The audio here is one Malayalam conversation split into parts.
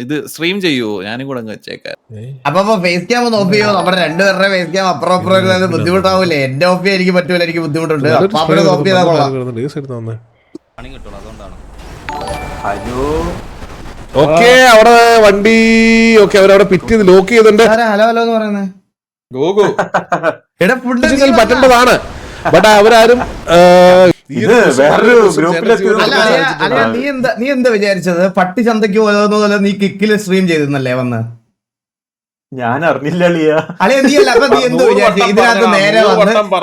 ഇത് സ്ട്രീം ചെയ്യൂ, ഞാനും കൂടെ വെച്ചേക്കാം. അപ്പൊ ഫേസ് ക്യാം ഒന്ന് ഓഫ് ചെയ്യോ? നമ്മുടെ രണ്ടുപേരുടെ ഫേസ് ക്യാം അപ്പുറം ബുദ്ധിമുട്ടാവൂലേ? എന്റെ ഓഫ് ചെയ്യാൻ എനിക്ക് പറ്റൂല, എനിക്ക് ബുദ്ധിമുട്ടുണ്ട്. അപ്പൊ അവരെ ഓഫ് ചെയ്താൽ കൊള്ളാം. ഓക്കെ, അവിടെ വണ്ടി ഓക്കെ അവരവിടെ പിറ്റ് ചെയ്ത് ലോക്ക് ചെയ്തിട്ടുണ്ട്. ഹലോ ഹലോ എന്ന് പറയുന്നത് എടാ ഫുഡ് പറ്റേണ്ടതാണ്. ബട്ട് അവരാരും നീ എന്താ വിചാരിച്ചത്? പട്ടി ചന്തയ്ക്ക് പോലെ നീ കിക്കില് സ്ട്രീം ചെയ്തെന്നല്ലേ വന്ന്? ഞാൻ അറിഞ്ഞില്ല അളിയ നീ അല്ല. അപ്പൊ നീ എന്ത് വിചാരിച്ചു?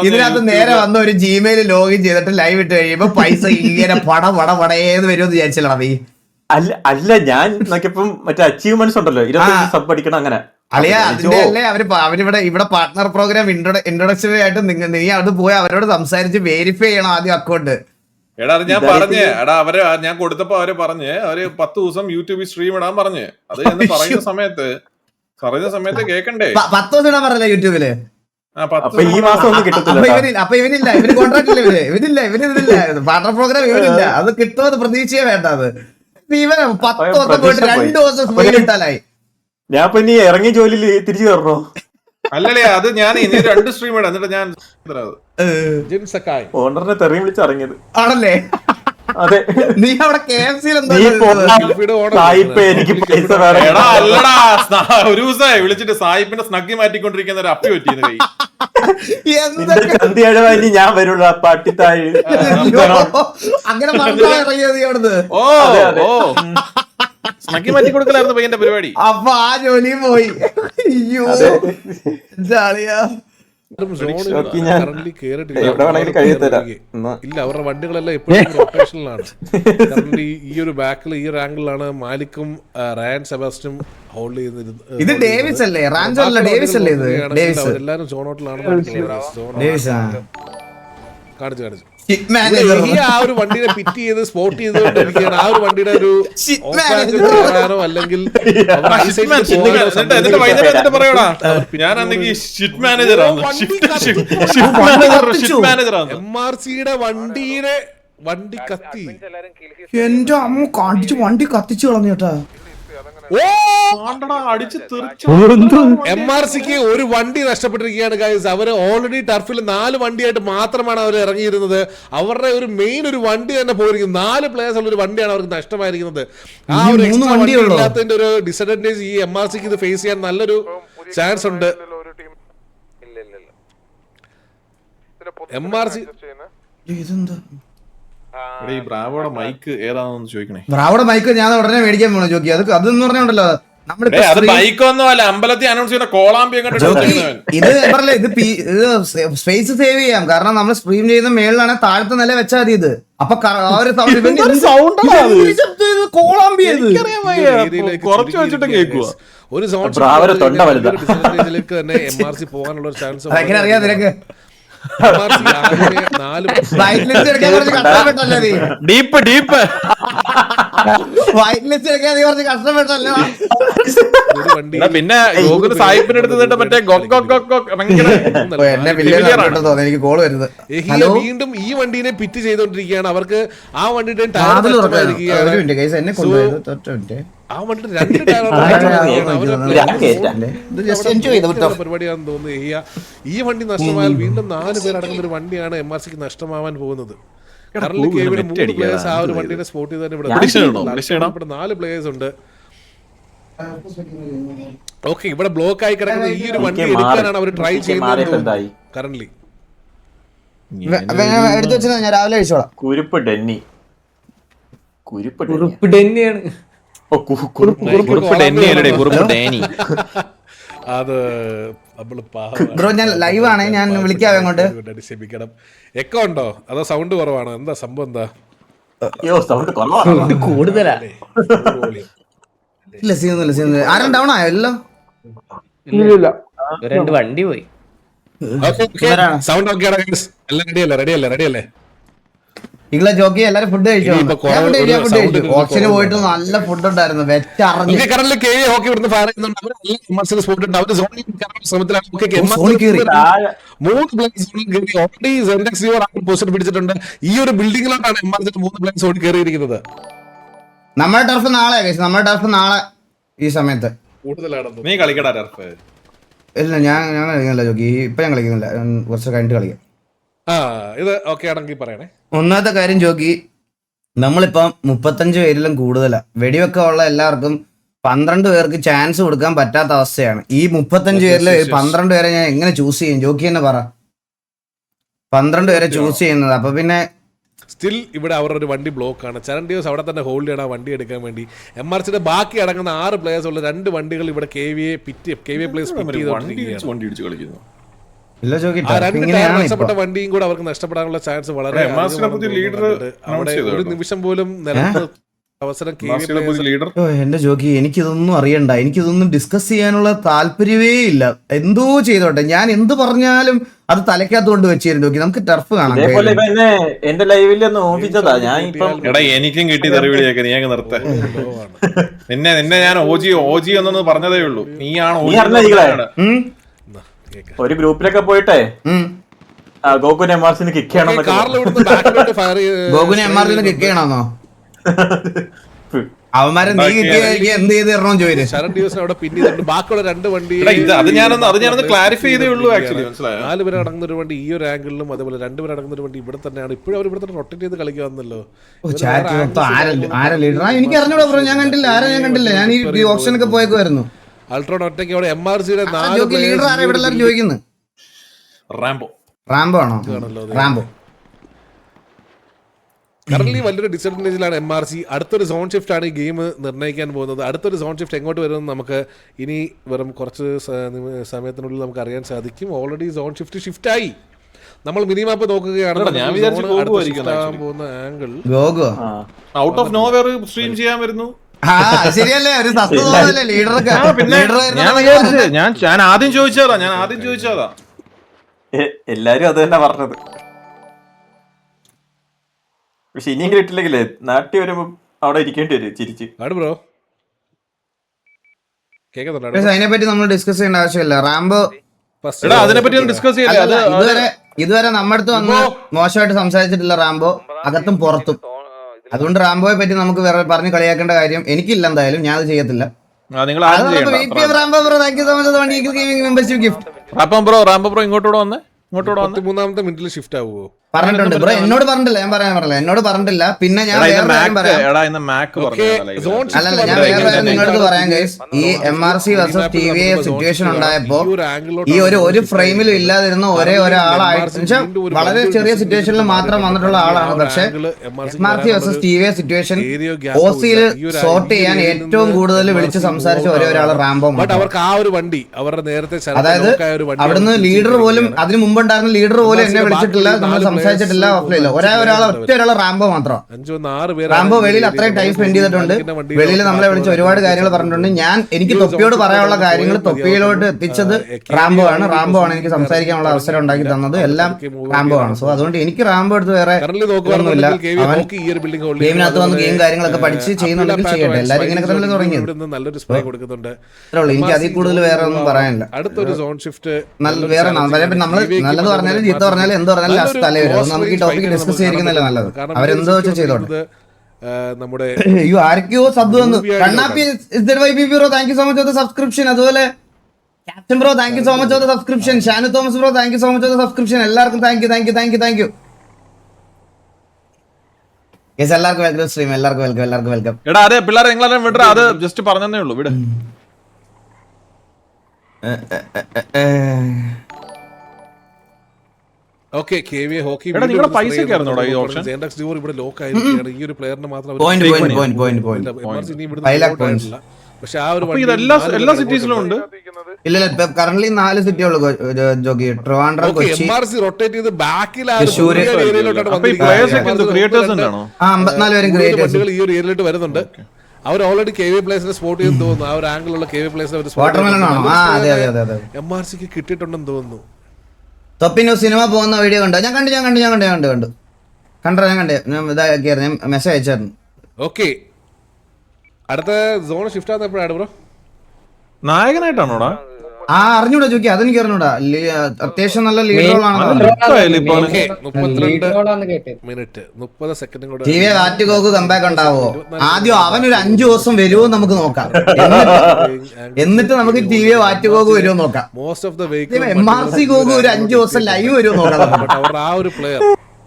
ഇതിനകത്ത് നേരെ വന്ന് ഒരു ജിമെയിൽ ലോഗിൻ ചെയ്തിട്ട് ലൈവ് ഇട്ട് കഴിയുമ്പോ പൈസ ഇങ്ങനെ പടേന്ന് വരുമെന്ന് വിചാരിച്ചല്ലോ നീ? അല്ല ഞാൻ നോക്കിയപ്പം മറ്റേ അച്ചീവ്മെന്റ്സ് ഉണ്ടല്ലോ, 25 സബ് അടിക്കണം അങ്ങനെ. അളിയ അതിന്റെ അല്ലേ ഇവിടെ പാർട്ട്ണർ പ്രോഗ്രാം ഇൻട്രൊഡക്ഷൻ ആയിട്ട് നീ അത് പോയി അവരോട് സംസാരിച്ച് വെരിഫൈ ചെയ്യണം ആദ്യം അക്കൗണ്ട്. എടാ അത് ഞാൻ പറഞ്ഞേ, എടാ അവര് ഞാൻ കൊടുത്തപ്പോ അവര് പറഞ്ഞ് അവര് 10 ദിവസം യൂട്യൂബിൽ സ്ട്രീം ഇടാൻ പറഞ്ഞ്. അത് എന്ന് പറയുന്ന സമയത്ത് കേക്കണ്ടേ? 10 ദിവസം ഇടാൻ പറഞ്ഞല്ലേ യൂട്യൂബില്? ഈ മാസം ഒന്നും കിട്ടത്തില്ല. അപ്പൊ ഇവനില്ല, ഇവര് കോൺട്രാക്ട് ഇല്ല, ഇവനില്ല പാർട്ണർ പ്രോഗ്രാം ഇവനില്ല. അത് കിട്ടുമെന്ന് പ്രതീക്ഷയെ വേണ്ട. അത് ഇവന് 10 ദിവസം പോയിട്ട് 2 ദിവസം സ്പീഡ് കിട്ടാനായി. ഞാൻ ഇനി ഇറങ്ങിയ ജോലിയിൽ തിരിച്ചു കയറണോ? അല്ലല്ലേ, അത് ഞാൻ ഇനി 2 സ്ട്രീം ഇടാം. എന്നിട്ട് ഞാൻ ഓണറിനെ തെറിയും വിളിച്ച് ഇറങ്ങിയത് ആണല്ലേ? അതെ. നീ അവിടെ KFC-യിൽ എനിക്ക് പൈസ വേറെ. എടാ അല്ലടാ, ഒരു ദിവസമായി വിളിച്ചിട്ട് സായിപ്പിന്റെ സ്നഗ്ഗി മാറ്റിക്കൊണ്ടിരിക്കുന്ന ഒരു അപ്പി പറ്റിയെന്ന് കൈ. ചന്തിയഴവാനി ഞാൻ വരുള്ള പട്ടിത്താഴ് അങ്ങനെ ഇറങ്ങിയത് അവിടുന്ന്. ഓ സ്നഗ്ഗി മാറ്റി കൊടുക്കലായിരുന്നു പയ്യന്റെ പരിപാടി. അപ്പൊ ആ ജോലിയും പോയി. അയ്യോ ജാളിയാ. ഇല്ല, അവരുടെ വണ്ടികളെല്ലാം എപ്പോഴും റൊട്ടേഷനിലാണ്. ഈ ഒരു ബാക്കിൽ ഈ ഒരു ആംഗിളിലാണ് മാലിക്കും റയാൻ സെബാസ്റ്റ്യനും ഹോൾഡ് ചെയ്യുന്നത്. ഇത് ഡേവിസ് അല്ലേ? റാഞ്ചോ അല്ല, ഡേവിസ് അല്ലേ? ഇത് ഡേവിസ്. എല്ലാരും സോണോട്ടിലാണ് കാണിച്ചു. ആ ഒരു വണ്ടിനെ പിറ്റ് ചെയ്ത് സ്പോട്ട് ചെയ്തുകൊണ്ടിരിക്കുകയാണ്. ആ ഒരു വണ്ടിയുടെ ഒരു കയറാനോ അല്ലെങ്കിൽ MRC-യുടെ വണ്ടി കത്തി. എന്റെ അമ്മ കാണിച്ചു വണ്ടി കത്തിച്ചു കളഞ്ഞു കേട്ടാ. MRC-ക്ക് ഒരു വണ്ടി നഷ്ടപ്പെട്ടിരിക്കുകയാണ് ഗൈസ്. അവര് ഓൾറെഡി ടർഫിൽ 4 വണ്ടിയായിട്ട് മാത്രമാണ് അവർ ഇറങ്ങിയിരുന്നത്. അവരുടെ ഒരു മെയിൻ ഒരു വണ്ടി തന്നെ പോയിരിക്കുന്നത്. 4 പ്ലേയേഴ്സ് ഉള്ള ഒരു വണ്ടിയാണ് അവർക്ക് നഷ്ടമായിരിക്കുന്നത്. ആ ഒരു എക്സ്ട്രാ വണ്ടി ഇല്ലാത്തതിന്റെ ഒരു ഡിസഡ്വാൻറ്റേജ് ഈ MRC-ക്ക് ഇത് ഫേസ് ചെയ്യാൻ നല്ലൊരു ചാൻസ് ഉണ്ട്. MRC ബ്രാവോയുടെ മൈക്ക് ഏതാണെന്ന് ചോദിക്കണേ. ബ്രാവോയുടെ മൈക്ക് ഞാൻ ഉടനെ മേടിക്കാൻ പോണോ ചോദിക്കുക? അതെന്ന് പറഞ്ഞോണ്ടല്ലോ അത് ബൈക്കൊന്നും അല്ല, അമ്പലത്തിൽ അനൗൺസ് ചെയ്യുന്ന കോളാമ്പി. ഇത് പറഞ്ഞല്ലേ, ഇത് സ്പേസ് സേവ് ചെയ്യാം. കാരണം നമ്മൾ സ്ട്രീം ചെയ്യുന്ന മേളിലാണ്, താഴത്തെ നില വെച്ചാൽ മതി. ഇത് അപ്പൊ കോളാമ്പി കുറച്ച് വെച്ചിട്ട് കേൾക്കുക. ഒരു തന്നെ MRC പോകാനുള്ള ഒരു ചാൻസ് എങ്ങനെ അറിയാം നിനക്ക്? പിന്നെ സായിപ്പിന്റെ അടുത്ത് മറ്റേ വീണ്ടും ഈ വണ്ടീനെ പിറ്റ് ചെയ്തോണ്ടിരിക്കുകയാണ്. അവർക്ക് ആ വണ്ടിയുടെ ആ വണ്ടി 2 പരിപാടിയാണെന്ന് തോന്നുന്നു. ഈ വണ്ടി നഷ്ടമായാൽ വീണ്ടും 4 പേരടങ്ങുന്ന ഒരു വണ്ടിയാണ് MRC-ക്ക് നഷ്ടമാവാൻ പോകുന്നത്. 3 പ്ലേയേഴ്സ് ആ ഒരു വണ്ടിയുടെ സ്പോട്ട് ചെയ്ത് തന്നെ ഇവിടെ 4 പ്ലേയേഴ്സ് ഉണ്ട്. ഓക്കെ, ഇവിടെ ബ്ലോക്ക് ആയി കിടക്കുന്ന ഈ ഒരു വണ്ടി എടുക്കാനാണ് അവർ ട്രൈ ചെയ്യുന്നത് കറന്റ്ലി. എടുത്തു വെച്ചാൽ ഞാൻ രാവിലെ കഴിച്ചോളാം. കുരുപ്പ് ഡെന്നിയാണ്. അത് ബ്രോ ഞാൻ ലൈവ് ആണ്, ഞാൻ വിളിക്കാം അങ്ങോട്ട്. ക്ഷമിക്കണം. എക്കോ ഉണ്ടോ അതോ സൗണ്ട് കുറവാണോ? എന്താ സംഭവം? എന്താ കൂടുതലാ? ഇല്ല സീനൊന്നുമില്ല. ആരും ഡൗൺ ആയോ? എല്ലാം 2 വണ്ടി പോയി. സൗണ്ട് ഓക്കെ റെഡിയല്ലേ? നിങ്ങളെ ജോക്കി എല്ലാരും ഫുഡ് കഴിച്ചോ? ഓപ്ഷന് പോയിട്ട് നല്ല ഫുഡ് ഉണ്ടായിരുന്നു. പിടിച്ചിട്ടുണ്ട്. ഈ ഒരു ബിൽഡിംഗിലോട്ടാണ് MRC 3 പ്ലേയേഴ്സ് ഓടി കയറിയിരിക്കുന്നത്. നമ്മുടെ ടർഫ് നാളെ നമ്മുടെ ടർഫ് നാളെ ഈ സമയത്ത്. കൂടുതലാണെന്ന് നീ കളിക്കടാ ടർഫ്. ഇല്ല ഞാൻ കളിക്കുന്നില്ല ജോക്കി, ഇപ്പൊ ഞാൻ കളിക്കുന്നില്ല, കുറച്ച് കഴിഞ്ഞിട്ട് കളിക്കാം. ഇത് ഓക്കെ ആണെങ്കിൽ പറയണേ. ഒന്നാമത്തെ കാര്യം ജോക്കി, നമ്മളിപ്പം 35 പേരിലും കൂടുതലാ. വെടിവെക്ക ഉള്ള എല്ലാവർക്കും 12 പേർക്ക് ചാൻസ് കൊടുക്കാൻ പറ്റാത്ത അവസ്ഥയാണ്. ഈ 35 പേരിൽ 12 പേരെ ഞാൻ എങ്ങനെ ചൂസ് ചെയ്യും? ജോക്കി തന്നെ പറ. 12 പേരെ ചൂസ് ചെയ്യുന്നത്. അപ്പൊ പിന്നെ സ്റ്റിൽ ഇവിടെ അവരുടെ ഒരു വണ്ടി ബ്ലോക്ക് ആണ്. ചരണ്ടിയോസ് അവിടെ തന്നെ ഹോൾഡ് ചെയ്യണം വണ്ടി എടുക്കാൻ വേണ്ടി. MRCയുടെ ബാക്കി അടങ്ങുന്ന 6 പ്ലേയേഴ്സ് ഉള്ള 2 വണ്ടികൾ ഇവിടെ KVA പ്ലേസ് വണ്ടി ഇടിച്ച് കളിക്കുന്നു. ഇല്ല ജോക്കി, നഷ്ടപ്പെട്ട വണ്ടിയും കൂടെ അവർക്ക് നഷ്ടപ്പെടാനുള്ള ചാൻസ് വളരെ ഒരു നിമിഷം പോലും നിലത്ത് അവസരം ലീഡർ. എന്റെ ജോക്കി, എനിക്കിതൊന്നും അറിയണ്ട, എനിക്കിതൊന്നും ഡിസ്കസ് ചെയ്യാനുള്ള താല്പര്യമേ ഇല്ല. എന്തോ ചെയ്തോട്ടെ, ഞാൻ എന്ത് പറഞ്ഞാലും അത് തലക്കകത്ത് കൊണ്ട് വെച്ചിരുന്നു. ജോക്കി നമുക്ക് ടർഫ് കാണാം. എന്റെ ലൈവിൽ ഒന്ന് ഓഫിച്ചതാ ഞാൻ ഇപ്പം. എടാ എനിക്കും കിട്ടി തെറിവിളിയൊക്കെ, നീ അങ്ങ് നിർത്ത. നിന്നെ ഞാൻ ഓജി എന്നൊന്ന് പറഞ്ഞതേ ഉള്ളൂ. നീയാണ് ഒരു ഗ്രൂപ്പിലൊക്കെ പോയിട്ടെ ഗോകുനെ MRCന് കിക്ക് ചെയ്യണം. ഗോകുനെ MRCന് കിക്ക് ചെയ്യണമെന്നോ? അവന്മാരെ നീ കിട്ടിയ എന്ത് ചെയ്ത് തരണോ ചോദിച്ചു. ബാക്കിയുള്ള 2 വണ്ടി അത് ഞാനൊന്ന് ക്ലാരിഫൈ ചെയ്തേ ഉള്ളൂ. ആക്ച്വലി 4 പേര് അടങ്ങുന്ന ഒരു വണ്ടി ഈ ഒരു ആംഗിളിലും അതേപോലെ 2 പേര് അടങ്ങുന്ന ഒരു വണ്ടി ഇവിടെ തന്നെയാണ്. ഇപ്പോഴും അവർ ഇവിടെ തന്നെ റൊട്ടേറ്റ് ചെയ്ത് കളിക്കാന്നല്ലോ. ആരാ ലീഡർ? എനിക്ക് അറിഞ്ഞൂടാ ബ്രോ, ഞാൻ കണ്ടില്ല. ആരാ ഞാൻ കണ്ടില്ല. ഞാൻ ഈ ഓപ്ഷനൊക്കെ പോയേക്കുമായിരുന്നു. അൾട്രോൺ ഒറ്റയ്ക്ക് അവിടെ MRCയുടെ 4 ലീഡർ ആരാ ഇവിടെ എല്ലാവരും ചോദിക്കുന്നത്? റാംബോ ആണോ? റാംബോ കറന്റ് വലിയൊരു ഡിസഡ്വാൻറ്റേജിലാണ് MRC. അടുത്തൊരു സോൺ ഷിഫ്റ്റ് ആണ് ഈ ഗെയിം നിർണ്ണയിക്കാൻ പോകുന്നത്. അടുത്തൊരു സോൺ ഷിഫ്റ്റ് എങ്ങോട്ട് വരുമെന്ന് നമുക്ക് ഇനി വെറും കുറച്ച് സമയത്തിനുള്ളിൽ നമുക്ക് അറിയാൻ സാധിക്കും. ഓൾറെഡി സോൺ ഷിഫ്റ്റായി. നമ്മൾ മിനിമാപ്പ് നോക്കുകയാണെങ്കിൽ പോകുന്ന angle out of nowhere stream ചെയ്യാൻ വരുന്നു. ശരിയല്ലേ? ഒരു സസ്തല്ലേ ലീഡർക്ക്? ഞാൻ ആദ്യം ചോദിച്ചതാ. എല്ലാരും അത് തന്നെ പറഞ്ഞത്. പക്ഷെ ഇനിയും കിട്ടില്ലെങ്കിലേ നാട്ടിൽ വരുമ്പോ അവിടെ ഇരിക്കേണ്ടി വരും ചിരിച്ച്. ബ്രോ അതിനെപ്പറ്റി നമ്മൾ ഡിസ്കസ് ചെയ്യേണ്ട ആവശ്യമില്ല. റാംബോ അതിനെപ്പറ്റി ഡിസ്കസ് ചെയ്യാം. ഇതുവരെ നമ്മുടെ അടുത്ത് വന്ന് മോശമായിട്ട് സംസാരിച്ചിട്ടില്ല റാംബോ, അകത്തും പുറത്തും. അതുകൊണ്ട് റാംബോയെ പറ്റി നമുക്ക് വേറെ പറഞ്ഞ് കളിയാക്കേണ്ട കാര്യം എനിക്കില്ല. എന്തായാലും ഞാൻ അത് ചെയ്യത്തില്ല. റാംബോ ബ്രോ ഇങ്ങോട്ടൂടെ വന്നേ. 13ാമത്തെ മിനിറ്റിൽ ഷിഫ്റ്റ് ആവുമോ? പറഞ്ഞിട്ടുണ്ട് ബ്രോ, എന്നോട് പറഞ്ഞിട്ടില്ല. ഞാൻ പറഞ്ഞില്ല, എന്നോട് പറഞ്ഞിട്ടില്ല. പിന്നെ ഞാൻ അല്ലല്ല, ഞാൻ വേറെ നിങ്ങളടുത്ത് പറയാൻ ഗൈസ്, ഈ MRC വേഴ്സസ് TVA സിറ്റുവേഷൻ ഉണ്ടായപ്പോ ഈ ഒരു ഫ്രെയിമിലും ഇല്ലാതിരുന്ന ഒരേ ഒരാളായിട്ട് വളരെ ചെറിയ സിറ്റുവേഷനിൽ മാത്രം വന്നിട്ടുള്ള ആളാണ്. പക്ഷെ MRC വേഴ്സസ് TVA സിറ്റുവേഷൻ OCയിൽ സോർട്ട് ചെയ്യാൻ ഏറ്റവും കൂടുതൽ വിളിച്ച് സംസാരിച്ച ഒരേ ഒരാൾ റാംബോ. അവർക്ക് ആ ഒരു വണ്ടി അവരുടെ നേരത്തെ, അതായത് അവിടുന്ന് ലീഡർ പോലും, അതിന് മുമ്പുണ്ടായിരുന്ന ലീഡർ പോലും എന്നെ വിളിച്ചിട്ടില്ല, നമ്മൾ സംസാരിച്ചിട്ടില്ല. ഓഫ്ലൈനില്ല. ഒറ്റ ഒരാളെ റാംബോ മാത്രം. റാംബോ വെളിയിൽ അത്രയും ടൈം സ്പെൻഡ് ചെയ്തിട്ടുണ്ട്. വെളിയിൽ നമ്മളെ വിളിച്ച് ഒരുപാട് കാര്യങ്ങൾ പറഞ്ഞിട്ടുണ്ട്. എനിക്ക് തൊപ്പിയോട് പറയാനുള്ള കാര്യങ്ങൾ തൊപ്പിയിലോട്ട് എത്തിച്ചത് റാംബോ ആണ് എനിക്ക് സംസാരിക്കാനുള്ള അവസരം ഉണ്ടാക്കി തന്നത് എല്ലാം റാംബോ ആണ്. സോ അതുകൊണ്ട് എനിക്ക് റാംബോ എടുത്ത് വേറെ ഒന്നുമില്ല. അവൻ ഗെയിമിനകത്ത് വന്ന് ഗെയിം കാര്യങ്ങളൊക്കെ പഠിച്ച് ചെയ്യുന്നുണ്ടെങ്കിൽ ചെയ്യട്ടെ. എല്ലാരും ഇങ്ങനെ തന്നെ തുടങ്ങിയത്. എനിക്ക് അതിൽ കൂടുതൽ വേറെ ഒന്നും പറയാനില്ല. വേറെ നമ്മള് നല്ലത് പറഞ്ഞാലും ചീത്ത പറഞ്ഞാലും എന്ത് പറഞ്ഞാലും ലാസ്റ്റ് തല വരും. നമുക്ക് ഈ ടോപ്പിക് ഡിസ്കസ് ചെയ്യുന്നതല്ല നല്ലത്. അവരെന്തോ വെച്ചാൽ ചെയ്തോട്ടെ. നമ്മുടെ ആരൊക്കെയോ സബ് വന്നു. Kannappi bro thank you so much for the subscription. അതുപോലെ captain bro thank you so much for the subscription. Shanu Thomas bro thank you so much for the subscription. എല്ലാവർക്കും താങ്ക് യു. എല്ലാവർക്കും വെൽക്കം സ്ട്രീം. എല്ലാവർക്കും വെൽക്കം. എടാ അതെ പിള്ളേരെ നിങ്ങളെല്ലാം വിടറാ. അത് ജസ്റ്റ് പറഞ്ഞതേ ഉള്ളൂ. വിട്. ഓക്കേ, KVA ഹോക്കി നിങ്ങളുടെ പൈസ കയറുന്നോടാ ഈ ഓപ്ഷൻ? ഇവിടെ ലോക്ക് ആയിരിക്കുകയാണ്. ഈ ഒരു പ്ലെയറിന് മാത്രം പക്ഷെ ആ ഒരു എല്ലാ സിറ്റീസിലും ഉണ്ട്. ഇല്ല കറന്റ് 4 സിറ്റിയുള്ളൂ. ട്രിവാൻഡ്രം, കൊച്ചി. MRC റൊട്ടേറ്റ് ചെയ്ത് ബാക്കിൽ തൃശ്ശൂര്. 54 പേരും ക്രിയേറ്റേഴ്സ് ഈ ഒരു ഏരിയയിലോട്ട് വരുന്നുണ്ട്. അവർ ഓൾറെഡി KVA പ്ലേസിനെ സ്പോട്ട് ചെയ്ത് തോന്നുന്നു. ആ ഒരു ആംഗിളുള്ള KVA പ്ലേസിനെ MRCക്ക് കിട്ടിയിട്ടുണ്ടെന്ന് തോന്നുന്നു. തൊപ്പിനു സിനിമ പോകുന്ന വീഡിയോ കണ്ടോ? ഞാൻ കണ്ടു. ഞാൻ ഇതാക്കിയായിരുന്നു, ഞാൻ മെസ്സേജ് അയച്ചായിരുന്നു. ഓക്കെ, അടുത്ത സോൺ ഷിഫ്റ്റ് ആകുന്ന എപ്പോഴാണ് ബ്രോ? നായകനായിട്ടാണോടാ? ആ അറിഞ്ഞൂടാ ചോദിക്കുക, അതെനിക്ക് അറിഞ്ഞൂടാ. അത്യാവശ്യം നല്ല ലീഡറുകളാണെന്ന് മിനിറ്റ് 30 സെക്കൻഡും കൂടെ ടി വി വാറ്റുകോക്ക് കമ്പാക്ക് ഉണ്ടാവോ? ആദ്യം അവനൊരു 5 ദിവസം വരുമോ നമുക്ക് നോക്കാം, എന്നിട്ട് നമുക്ക് ടി വി വാറ്റുകോക്ക് വരുമോ നോക്കാം. Most of the vehicle MRC ഗോക്ക് ഒരു 5 ദിവസം ലൈവ് വരുമോ നോക്കാം. അവർ ആ ഒരു പ്ലെയർ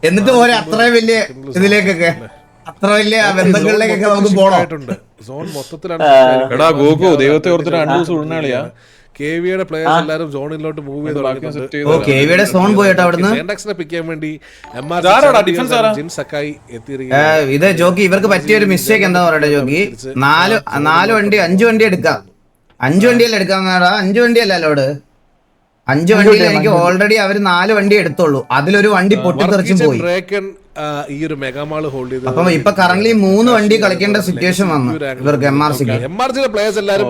എന്നിട്ട് പോലെ അത്രയും വലിയ ഇതിലേക്കൊക്കെ, അത്ര വലിയ ബന്ധങ്ങളിലേക്കൊക്കെ നമുക്ക് പോകണം. സോൺ മൊത്തത്തിലാണ് എടാ ഗോകു ദൈവത്തെ ഓർത്തിട്ട് 2 ദിവസം ഉടനാളിയാ കെവിയുടെ പ്ലേയേഴ്സ് എല്ലാരും സോണിലോട്ട് മൂവ് ചെയ്ത് കെവിയുടെ സോൺ പോയിട്ട് അവിടുന്ന് പിക്ക് ചെയ്യാൻ വേണ്ടി സക്കായി എത്തിയിരിക്കുന്നത്. ഇത് ജോക്കി ഇവർക്ക് പറ്റിയ ഒരു മിസ്റ്റേക്ക് എന്താ പറയട്ടെ ജോക്കി, 4 വണ്ടി 5 വണ്ടി എടുക്കാം. 5 വണ്ടിയല്ല എടുക്കാം, 5 വണ്ടിയല്ല ലോഡ്. 5 വണ്ടിയിൽ എനിക്ക് ഓൾറെഡി അവര് 4 വണ്ടി എടുത്തോളൂ, അതിലൊരു വണ്ടി പൊട്ടിത്തെറിച്ചും പോയി. ഈ ഒരു മെഗാമാള് ഹോൾഡ് ചെയ്ത് അപ്പം ഇപ്പൊ കറന്റ് 3 വണ്ടി കളിക്കേണ്ട സിറ്റുവേഷൻ വന്നു ഇവർക്ക്. എംആർസിയുടെ പ്ലേയേഴ്സ് എല്ലാരും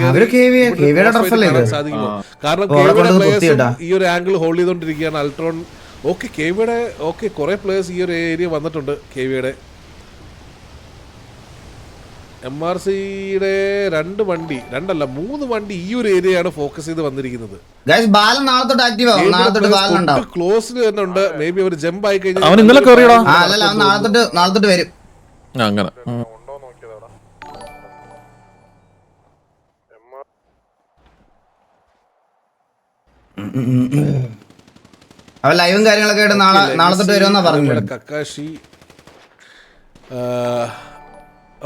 അവര് കെവിയുടെ ടർഫല്ലേ ഇത്, കാരണം ഈ ഒരു ആംഗിൾ ഹോൾഡ് ചെയ്തോണ്ടിരിക്കുകയാണ് അൾട്രോൺ. ഓക്കെ കെവിയുടെ കുറെ പ്ലേയേഴ്സ് ഈ ഒരു ഏരിയ വന്നിട്ടുണ്ട്. കെവിയുടെ MRCയുടെ 2 വണ്ടി 3 വണ്ടി ഈ ഒരു ഏരിയയാണ് ഫോക്കസ് ചെയ്ത് വന്നിരിക്കുന്നത്. ബാലൻ നാളെ തൊട്ട് ആക്റ്റീവ് ആവും, നാളെ തൊട്ട് ബാലൻ ഉണ്ടാവും. ക്ലോസിൽ തന്നെ ഉണ്ട്, മേ ബി അവർ ജമ്പ് ആയി കഴിഞ്ഞാൽ അവൻ ഇന്നലെ കയറിയടാ. അല്ലല്ല അവൻ നാളെ തൊട്ട് വരും. അങ്ങനെ അവൻ ലൈവും കാര്യങ്ങളൊക്കെ ആയിട്ട് നാളെ തൊട്ട് വരുമെന്നാ പറഞ്ഞത്. കക്കാഷി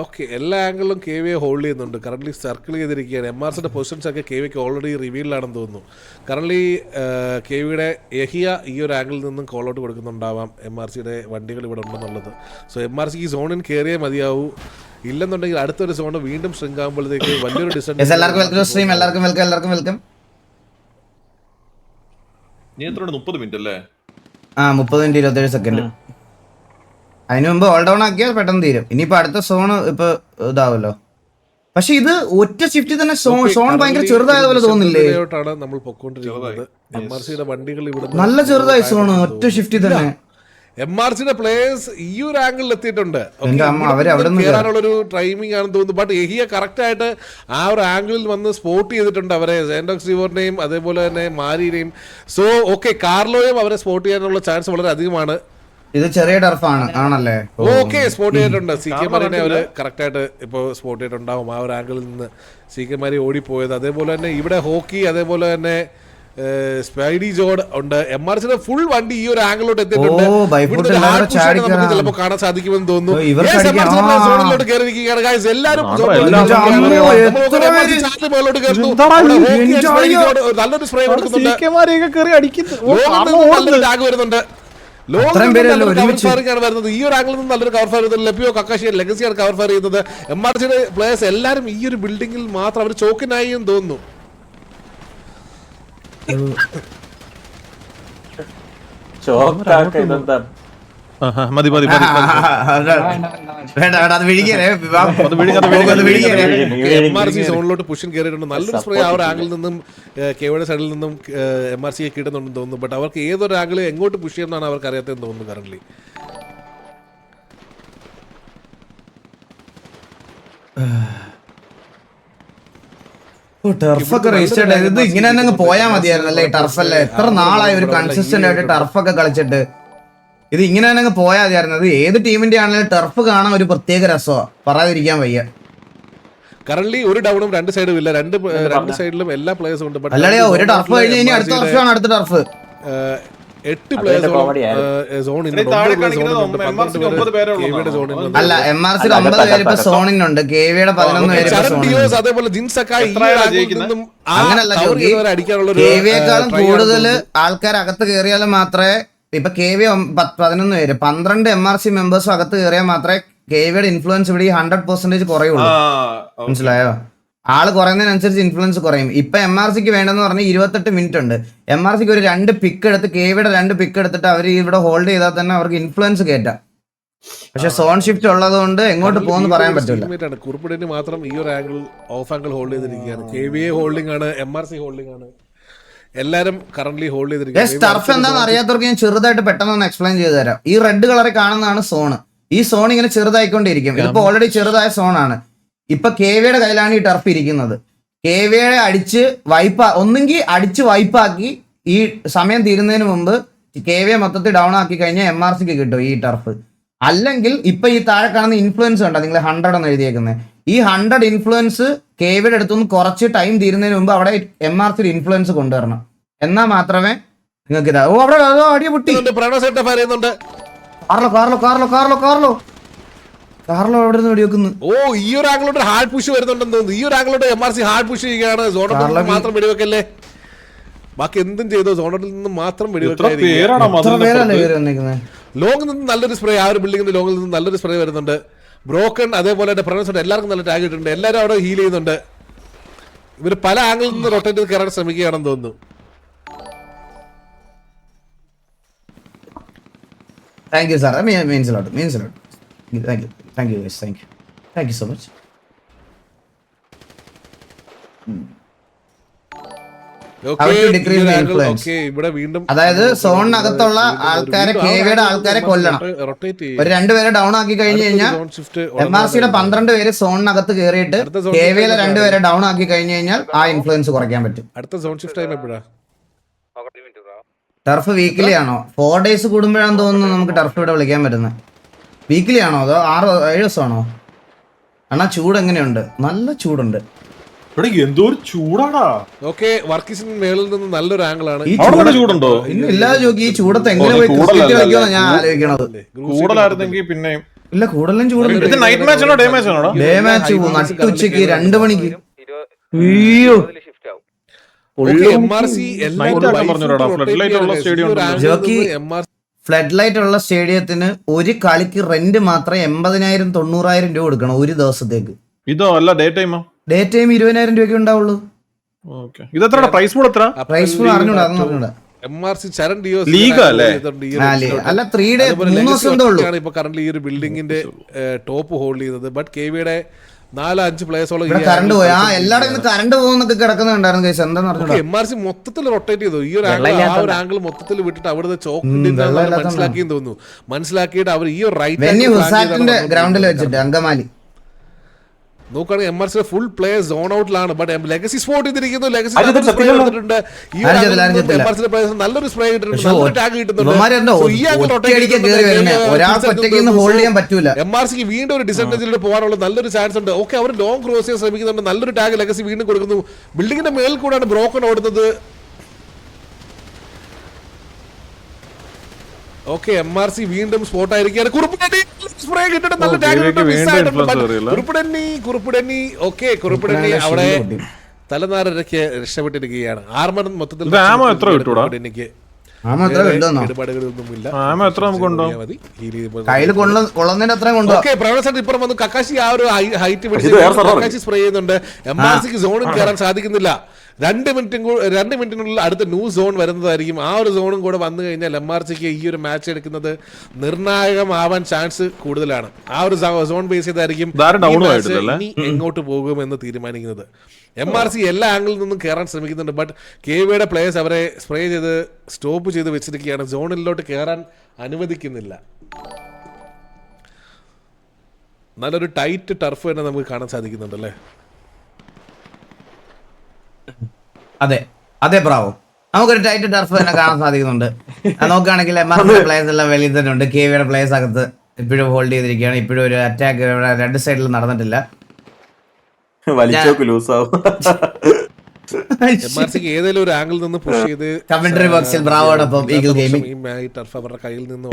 ഓക്കെ എല്ലാ ആംഗിളിലും കെവിയെ ഹോൾഡ് ചെയ്യുന്നുണ്ട്. കറന്റ് സർക്കിൾ ചെയ്തിരിക്കുകയാണ്. MRCയുടെ പൊസിഷൻസ് ഒക്കെ കെവിക്ക് ഓൾറെഡി റിവീൽഡാണെന്ന് തോന്നുന്നു. കറന്റ് കെവിയുടെ യഹിയ ഈ ഒരു ആംഗിളിൽ നിന്നും കോൾ ഔട്ട് കൊടുക്കുന്നുണ്ടാവാം MRCയുടെ വണ്ടികൾ ഇവിടെ ഉണ്ടെന്നുള്ളത്. സോ MRC ഈ സോണിൽ കയറിയേ മതിയാവൂ, ഇല്ലെന്നുണ്ടെങ്കിൽ അടുത്തൊരു സോൺ വീണ്ടും ഷ്രിങ്ക് ആകുമ്പോഴത്തേക്ക് വലിയൊരു ഡിസ്റ്റൻസ്. എല്ലാവർക്കും വെൽക്കം. നീ എത്ര 30 മിനിറ്റ് അല്ലേ? 30 മിനിറ്റ് 27 സെക്കൻഡ്. അതിനു മുമ്പ് ഓൾ ഡൗൺ ആക്കിയാൽ പെട്ടെന്ന് തീരും. ഇനിയിപ്പോ അടുത്ത സോണ് ഇപ്പൊ ഇതാവല്ലോ. പക്ഷെ ഇത് ഒറ്റ ഷിഫ്റ്റിൽ തന്നെ സോൺ ഭയങ്കര ചെറുതായത് പോലെ തോന്നില്ലേ? നമ്മൾ പൊക്കോണ്ടിരിക്കുന്നത് MRCയുടെ വണ്ടികൾ ഇവിടെ നല്ല ചെറുതായി സോണ് ഒറ്റ ഷിഫ്റ്റിൽ തന്നെ. MRCയുടെ പ്ലേയേഴ്സ് ഈ ഒരു ആംഗിളിൽ എത്തിയിട്ടുണ്ട്. ഒരു ടൈമിംഗ് ആണെന്ന് തോന്നുന്നു. ബട്ട് എഹിയ കറക്റ്റ് ആയിട്ട് ആ ഒരു ആംഗിളിൽ വന്ന് സ്പോട്ട് ചെയ്തിട്ടുണ്ട് അവരെ, സാൻഡോക്സ് റിവറിനെയും അതേപോലെ തന്നെ മാരിനെയും. സോ ഓക്കെ കാർലോയും അവരെ സ്പോട്ട് ചെയ്യാനുള്ള ചാൻസ് വളരെ അധികമാണ്. ഇത് ചെറിയ ടർഫാണ് ആണല്ലേ? ഓക്കെ സ്പോട്ട് ചെയ്തിട്ടുണ്ട്. CK മാരിനെ അവര് കറക്റ്റ് ആയിട്ട് ഇപ്പൊ സ്പോട്ട് ചെയ്തിട്ടുണ്ടാവും ആ ഒരു ആംഗിളിൽ നിന്ന് CK മാരി ഓടിപ്പോയത്. അതേപോലെ തന്നെ ഇവിടെ ഹോക്കി, അതേപോലെ തന്നെ സ്പൈഡി ജോഡ് ഉണ്ട്. MRCയുടെ ഫുൾ വണ്ടി ഈ ഒരു ആംഗിളിലോട്ട് എത്തിയിട്ടുണ്ട്. നമുക്ക് ചിലപ്പോൾ കാണാൻ സാധിക്കുമെന്ന് തോന്നുന്നു. സോണിലോട്ട് കയറിയിരിക്കുകയാണ് എല്ലാവരും. നല്ലൊരു സ്പ്രേ കൊടുക്കുന്നുണ്ട്, ടാഗ് വരുന്നുണ്ട്. വരുന്നത് ഈ ഒരു ആംഗിളിൽ നിന്ന് നല്ലൊരു കവർ ഫയർ ചെയ്യുന്നത് ലഭിയോ കക്കാശി ലെഗസിയാണ് കവർ ഫയർ ചെയ്യുന്നത്. MRCയുടെ പ്ലേയേഴ്സ് എല്ലാവരും ഈ ഒരു ബിൽഡിംഗിൽ മാത്രം അവർ ചോക്കിനായി എന്ന് തോന്നുന്നു. മതി MRC സോണിലോട്ട് പുഷൻ കയറിയിട്ടുണ്ട്. നല്ലൊരു സ്പ്രേ ആ ഒരു ആംഗിളിൽ നിന്നും കെവിയുടെ സൈഡിൽ നിന്നും MRCയെ കിട്ടുന്നുണ്ടെന്ന് തോന്നുന്നു. ബട്ട് അവർക്ക് ഏതൊരു ആംഗിൾ എങ്ങോട്ട് പുഷ് ചെയ്യുന്നതാണ് അവർക്ക് അറിയാത്തതെന്ന് തോന്നുന്നു. കറന്റ് ടർഫൊക്കെ രജിസ്റ്റർ ചെയ്ത് ഇത് ഇങ്ങനെ തന്നെ പോയാൽ മതിയായിരുന്നല്ലേ? ടർഫല്ലേ എത്ര നാളായി ഒരു കൺസിസ്റ്റന്റ് ആയിട്ട് ടർഫൊക്കെ കളിച്ചിട്ട്. ഇത് ഇങ്ങനെ തന്നെ പോയാൽ മതിയായിരുന്നത്. ഏത് ടീമിന്റെ ആണെങ്കിലും ടർഫ് കാണാൻ ഒരു പ്രത്യേക രസമാണ്, പറയാതിരിക്കാൻ വയ്യ. കറന്റ് ഒരു ഡൗണും 2 സൈഡും ഇല്ല, രണ്ട് സൈഡിലും എല്ലാ പ്ലേയേഴ്സും ഉണ്ട്. അല്ലേ ഒരു ടർഫ് കഴിഞ്ഞ് ഇനി അടുത്ത ടർഫാണ്. അടുത്ത ടർഫ് 8 പ്ലേയേഴ്സ് അല്ല MRCയുടെ 9 പേര് ഇപ്പൊ സോണിനുണ്ട്, കെവിയുടെ 11 പേര്. അങ്ങനല്ല, കെവിയേക്കാളും കൂടുതൽ ആൾക്കാർ അകത്ത് കയറിയാലും മാത്രമേ ഇപ്പൊ KV 11 പേര് 12 MRC മെമ്പേഴ്സും അകത്ത് കയറിയാൽ മാത്രമേ KVയുടെ ഇൻഫ്ലുവൻസ് ഇവിടെ 100% കുറയുള്ളൂ. മനസ്സിലായോ? ആള് കുറയുന്നതിനനുസരിച്ച് ഇൻഫ്ലുവൻസ് കുറയും. ഇപ്പൊ MRCക്ക് വേണ്ടെന്ന് പറഞ്ഞാൽ 28 മിനിറ്റ് ഉണ്ട്. MRCക്ക് ഒരു 2 പിക്ക് എടുത്ത് KVയുടെ 2 പിക്ക് എടുത്തിട്ട് അവർ ഇവിടെ ഹോൾഡ് ചെയ്താൽ തന്നെ അവർക്ക് ഇൻഫ്ലുവൻസ് കയറ്റാം. പക്ഷെ സോൺ ഷിഫ്റ്റ് ഉള്ളത് കൊണ്ട് എങ്ങോട്ട് പോകുന്നു പറയാൻ പറ്റില്ല. കുറുപ്പിടേന് മാത്രം ഈ ഒരു ആംഗിൾ ഓഫ് ആംഗിൾ ഹോൾഡ് ചെയ്തിരിക്കുകയാണ്. KVA ഹോൾഡിംഗ് ആണ്, MRC ഹോൾഡിംഗ് ആണ്, എല്ലാരും കറന്റ് ഹോൾഡ് ചെയ്തിരിക്കുന്നത്. ടർഫ് എന്താണെന്ന് അറിയാത്തവർക്ക് ഞാൻ ചെറുതായിട്ട് പെട്ടെന്ന് എക്സ്പ്ലെയിൻ ചെയ്തു തരാം. ഈ റെഡ് കളറിൽ കാണുന്നതാണ് സോൺ. ഈ സോൺ ഇങ്ങനെ ചെറുതായിക്കൊണ്ടിരിക്കും. ഇതിപ്പോ ഓൾറെഡി ചെറുതായ സോണാണ്. ഇപ്പൊ KVയുടെ കയ്യിലാണ് ഈ ടർഫ് ഇരിക്കുന്നത്. KVA അടിച്ച് ഒന്നെങ്കിൽ അടിച്ച് വൈപ്പാക്കി ഈ സമയം തീരുന്നതിന് മുമ്പ് KVA മൊത്തത്തിൽ ഡൗൺ ആക്കി കഴിഞ്ഞാൽ MRCക്ക് കിട്ടും ഈ ടർഫ്. അല്ലെങ്കിൽ ഇപ്പൊ ഈ താഴെ കാണുന്ന ഇൻഫ്ലുവൻസ് ഉണ്ടോ, നിങ്ങൾ 100 എന്ന് എഴുതിയേക്കുന്നത്, ഈ 100 ഇൻഫ്ലുവൻസ് KVയുടെ അടുത്തുനിന്ന് കുറച്ച് ടൈം തീരുന്നതിന് മുമ്പ് അവിടെ MRC ഇൻഫ്ലുവൻസ് കൊണ്ടുവരണം. എന്നാൽ മാത്രമേ നിങ്ങൾക്ക് ഇതാ. ഓ അവിടെ അടിയ പൊട്ടി. കാർലോ എവിടെ നിന്ന് വെടിവെക്കുന്നു? ഓ ഈ ഒരു ആംഗിലോട്ട് ഹാർഡ് പുഷ് വരുന്നുണ്ടെന്ന് തോന്നുന്നു. ഈ ഒരു ആംഗിലോട്ട് MRC ഹാർഡ് പുഷ് ചെയ്യുകയാണ്. സോണോട്ടിൽ മാത്രം വെടിവെക്കല്ലേ, ബാക്കി എന്തും ചെയ്തോ സോണോട്ടിൽ നിന്ന് മാത്രം വെടിവെക്കാതിരിക്കും. ലോങ്ങിൽ നിന്ന് നല്ലൊരു സ്പ്രേ, ആ ഒരു ബിൽഡിംഗിന്റെ ലോങ്ങിൽ നിന്ന് നല്ലൊരു സ്പ്രേ വരുന്നുണ്ട്. ബ്രോക്കൺ അതേപോലെ തന്നെ പ്രൊണൗൺസ് എല്ലാവർക്കും നല്ല ടാഗ് ഇട്ടിട്ടുണ്ട്. എല്ലാവരും അവിടെ ഹീൽ ചെയ്യുന്നുണ്ട്. ഇവർ പല ആംഗിളിൽ നിന്ന് റൊട്ടേറ്റ് ചെയ്ത് കയറാൻ ശ്രമിക്കുകയാണെന്ന് തോന്നുന്നു. Thank you, sir. I mean, means a lot. Thank you, guys. Thank you so much. അതായത് സോണിനകത്തുള്ള ആൾക്കാരെ KVയുടെ ആൾക്കാരെ കൊല്ലണം. ഒരു 2 പേരെ ഡൗൺ ആക്കി കഴിഞ്ഞു കഴിഞ്ഞാൽ MRCയുടെ 12 പേര് സോണിനകത്ത് കയറിയിട്ട് KVയിലെ 2 പേരെ ഡൗൺ ആക്കി കഴിഞ്ഞു കഴിഞ്ഞാൽ ആ ഇൻഫ്ലുവൻസ് കുറയ്ക്കാൻ പറ്റും. അടുത്ത സോൺ ഷിഫ്റ്റ് ടൈം എപ്പോഴാ? ടർഫ് വീക്കിലി ആണോ? 4 days കൂടുമ്പോഴാണെന്ന് തോന്നുന്നു നമുക്ക് ടർഫ് ഇവിടെ വിളിക്കാൻ പറ്റുന്നത്. വീക്കിലി ആണോ അതോ 6-7 ദിവസമാണോ? അണ്ണാ ചൂട് എങ്ങനെയുണ്ട്? നല്ല ചൂടുണ്ട്. എന്തോ ചൂടാടാ. ഓക്കെ, വർക്കീസിന് മേളിൽ നിന്ന് നല്ലൊരു ആംഗിൾ ആണ്. ചൂടുണ്ടോ? ഇല്ലാതെ ചോക്കി ഈ ചൂടത്ത് എങ്ങനെ പോയി ക്രിക്കറ്റ് കളിക്കുമെന്ന് ഞാൻ ആലോചിക്കണത്. കൂടുതലായിരുന്നെങ്കിൽ പിന്നെ ഇല്ല, കൂടുതലും ചൂടുണ്ട്. നൈറ്റ് മാച്ച് ആണോ ഡേ മാച്ച് ആണോ? ഡേ മാച്ച് നട്ടുച്ചയ്ക്ക് 2 മണിക്ക്. അയ്യോ ഫ്ലഡ് ലൈറ്റ് ഉള്ള സ്റ്റേഡിയത്തിന് ഒരു കളിക്ക് റെന്റ് മാത്രം 80,000-90,000 രൂപ കൊടുക്കണം ഒരു ദിവസത്തേക്ക്. ഇതോ അല്ല ഡേ ടൈമോ? ഡേ ടൈം 20,000 രൂപയ്ക്ക് ഉണ്ടാവുള്ളൂ. പ്രൈസ് പൂൾ എത്ര? പ്രൈസ് പൂൾ അറിഞ്ഞൂടാ. അല്ല 3 ഡേ 3 ദിവസം എന്തോ ഉള്ളൂ. ഇപ്പൊ കറന്റ് ഈ ഒരു ബിൽഡിംഗിന്റെ ടോപ്പ് ഹോൾഡ് ചെയ്യുന്നത്. ബട്ട് KVയുടെ 4-5 പ്ലേയേഴ്സോളം കറണ്ട് പോയി. എല്ലായിടത്തും കറണ്ട് പോകുന്നൊക്കെ കിടക്കുന്നുണ്ടായിരുന്നു. MRC മൊത്തത്തിൽ റൊട്ടേറ്റ് ചെയ്തു. ഈ ഒരു ആംഗിൾ മൊത്തത്തിൽ വിട്ടിട്ട് അവിടുത്തെ ചോക്ക് മനസ്സിലാക്കിയെന്ന് തോന്നുന്നു. മനസ്സിലാക്കിയിട്ട് അവർ ഈ ഒരു റൈറ്റ് ഗ്രൗണ്ടിൽ വെച്ചിട്ട് അങ്കമാലി നോക്കുകയാണെങ്കിൽ MRC ഫുൾ പ്ലേ സോൺ ഔട്ടിലാണ്. ബട്ട് ലെഗസി സ്പോട്ട് ചെയ്തിരിക്കുന്നു. ലെഗസി നല്ലൊരു സ്പ്രേ കിട്ടുന്നുണ്ട്. MRCക്ക് വീണ്ടും ഒരു ഡിസഡ്വാൻറ്റേജിലൂടെ പോകാനുള്ള നല്ലൊരു ചാൻസ് ഉണ്ട്. ഓക്കെ, അവർ ലോങ് ക്രോസ് ചെയ്യാൻ ശ്രമിക്കുന്നുണ്ട്. നല്ലൊരു ടാഗ് ലെഗസി വീണ്ടും കൊടുക്കുന്നു. ബിൽഡിംഗിന്റെ മേൽ കൂടെയാണ് ബ്രോക്കൺ ഓടുന്നത്. ഓക്കെ, MRC വീണ്ടും സ്പോട്ട് ആയിരിക്കുകയാണ്. സ്പ്രേ കിട്ടിട്ട് നല്ല കുറുപ്പിടന്നി. ഓക്കെ, കുറുപ്പിടന്നി അവിടെ തലനാരക്ക് രക്ഷപ്പെട്ടിരിക്കുകയാണ്. ആർമർ മൊത്തത്തിൽ ഇപ്പുറം വന്നു. കക്കാശി ആ ഒരു ഹൈറ്റ് പിടിച്ച് സ്പ്രേ ചെയ്യുന്നുണ്ട്. MRCക്ക് സോണിൽ കയറാൻ സാധിക്കുന്നില്ല. 2 മിനിറ്റിനുള്ളിൽ അടുത്ത ന്യൂ സോൺ വരുന്നതായിരിക്കും. ആ ഒരു സോണും കൂടെ വന്നു കഴിഞ്ഞാൽ MRCക്ക് ഈ ഒരു മാച്ച് എടുക്കുന്നത് നിർണായകമാവാൻ ചാൻസ് കൂടുതലാണ്. ആ ഒരു സോൺ ബേസ് ചെയ്തായിരിക്കും എങ്ങോട്ട് പോകുമെന്ന് തീരുമാനിക്കുന്നത്. MRC എല്ലാ ആംഗിളിൽ നിന്നും കയറാൻ ശ്രമിക്കുന്നുണ്ട്. ബട്ട് KVയുടെ പ്ലേയേഴ്സ് അവരെ സ്പ്രേ ചെയ്ത് സ്റ്റോപ്പ് ചെയ്ത് വെച്ചിരിക്കുകയാണ്. സോണിലോട്ട് കയറാൻ അനുവദിക്കുന്നില്ല. നല്ലൊരു ടൈറ്റ് ടർഫ് തന്നെ നമുക്ക് കാണാൻ സാധിക്കുന്നുണ്ടല്ലേ? അതെ ബ്രാവോ, നമുക്കൊരു ടൈറ്റ് ടർഫ് തന്നെ കാണാൻ സാധിക്കുന്നുണ്ട്. നോക്കുകയാണെങ്കിൽ MRC പ്ലേയേഴ്സ് എല്ലാം വെളിയിൽ തന്നെ ഉണ്ട്. KVയുടെ പ്ലേയേഴ്സ് അകത്ത് ഇപ്പോഴും ഹോൾഡ് ചെയ്തിരിക്കുകയാണ്. ഇപ്പോഴും ഒരു അറ്റാക്ക് ഇവിടെ 2 സൈഡിൽ നടന്നിട്ടില്ല. MRCക്ക് ഏതെങ്കിലും ഒരു ആംഗിൾ നിന്ന് പുഷ് ചെയ്ത് കമന്ററി ബോക്സിൽ ബ്രാവോടൊപ്പം ഈഗിൾ ഗെയിമിംഗ് ടർഫ് അവരുടെ കയ്യിൽ നിന്ന്